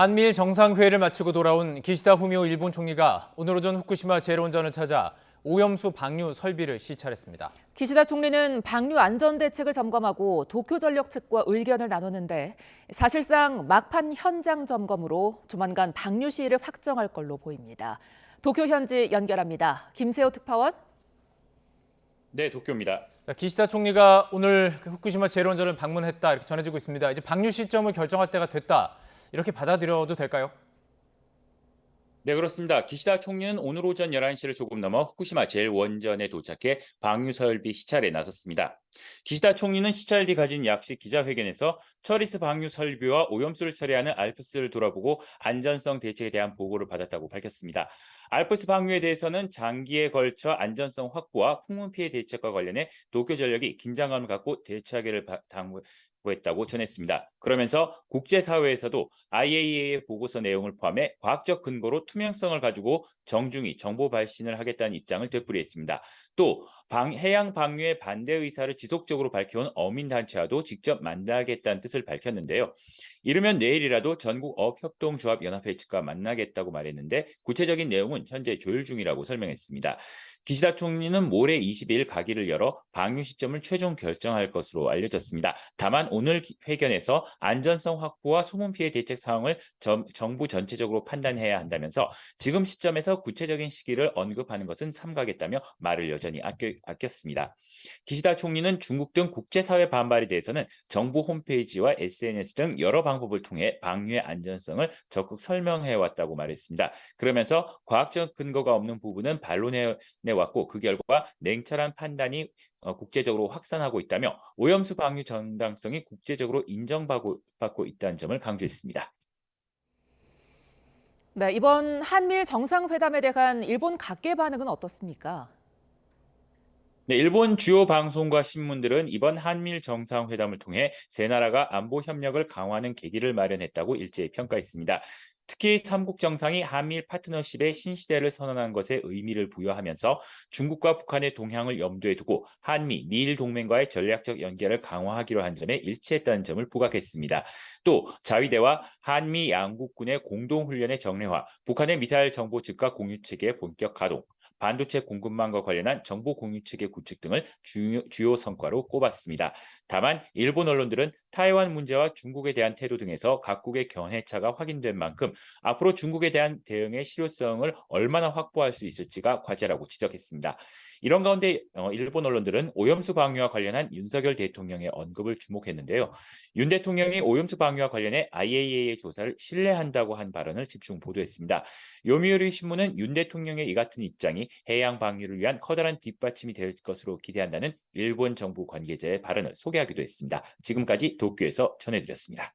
한미일 정상회의를 마치고 돌아온 기시다 후미오 일본 총리가 오늘 오전 후쿠시마 재래원전을 찾아 오염수 방류 설비를 시찰했습니다. 기시다 총리는 방류 안전 대책을 점검하고 도쿄전력 측과 의견을 나눴는데 사실상 막판 현장 점검으로 조만간 방류 시일을 확정할 걸로 보입니다. 도쿄 현지 연결합니다. 김세호 특파원. 네, 도쿄입니다. 기시다 총리가 오늘 후쿠시마 재래원전을 방문했다 이렇게 전해지고 있습니다. 이제 방류 시점을 결정할 때가 됐다 이렇게 받아들여도 될까요? 네, 그렇습니다. 기시다 총리는 오늘 오전 11시를 조금 넘어 후쿠시마 제1원전에 도착해 방류 설비 시찰에 나섰습니다. 기시다 총리는 시찰 뒤 가진 약식 기자회견에서 처리스 방류 설비와 오염수를 처리하는 알프스를 돌아보고 안전성 대책에 대한 보고를 받았다고 밝혔습니다. 알프스 방류에 대해서는 장기에 걸쳐 안전성 확보와 풍문 피해 대책과 관련해 도쿄전력이 긴장감을 갖고 대처하기를 당부했다고 전했습니다. 그러면서 국제사회에서도 IAEA의 보고서 내용을 포함해 과학적 근거로 투명성을 가지고 정중히 정보 발신을 하겠다는 입장을 되풀이했습니다. 또 해양 방류에 반대 의사를 지속적으로 밝혀온 어민단체와도 직접 만나겠다는 뜻을 밝혔는데요. 이르면 내일이라도 전국어업협동조합연합회 측과 만나겠다고 말했는데 구체적인 내용은 현재 조율 중이라고 설명했습니다. 기시다 총리는 모레 22일 가기를 열어 방류 시점을 최종 결정할 것으로 알려졌습니다. 다만 오늘 회견에서 안전성 확보와 수문 피해 대책 상황을 정부 전체적으로 판단해야 한다면서 지금 시점에서 구체적인 시기를 언급하는 것은 삼가겠다며 말을 여전히 아꼈습니다. 기시다 총리는 중국 등 국제사회 반발에 대해서는 정부 홈페이지와 SNS 등 여러 방법을 통해 방류의 안전성을 적극 설명해왔다고 말했습니다. 그러면서 과학적 근거가 없는 부분은 반론해왔고 그 결과 냉철한 판단이 국제적으로 확산하고 있다며 오염수 방류 정당성이 국제적으로 인정받고 있다는 점을 강조했습니다. 네, 이번 한미일 정상회담에 대한 일본 각계 반응은 어떻습니까? 네, 일본 주요 방송과 신문들은 이번 한미일 정상회담을 통해 세 나라가 안보 협력을 강화하는 계기를 마련했다고 일제히 평가했습니다. 특히 삼국 정상이 한미일 파트너십의 신시대를 선언한 것에 의미를 부여하면서 중국과 북한의 동향을 염두에 두고 한미, 미일 동맹과의 전략적 연계를 강화하기로 한 점에 일치했다는 점을 부각했습니다. 또 자위대와 한미 양국군의 공동훈련의 정례화, 북한의 미사일 정보 즉각 공유 체계 본격 가동, 반도체 공급망과 관련한 정보 공유 체계 구축 등을 주요 성과로 꼽았습니다. 다만 일본 언론들은 타이완 문제와 중국에 대한 태도 등에서 각국의 견해차가 확인된 만큼 앞으로 중국에 대한 대응의 실효성을 얼마나 확보할 수 있을지가 과제라고 지적했습니다. 이런 가운데 일본 언론들은 오염수 방류와 관련한 윤석열 대통령의 언급을 주목했는데요. 윤 대통령이 오염수 방류와 관련해 IAEA의 조사를 신뢰한다고 한 발언을 집중 보도했습니다. 요미우리 신문은 윤 대통령의 이 같은 입장이 해양 방류를 위한 커다란 뒷받침이 될 것으로 기대한다는 일본 정부 관계자의 발언을 소개하기도 했습니다. 지금까지 도쿄에서 전해드렸습니다.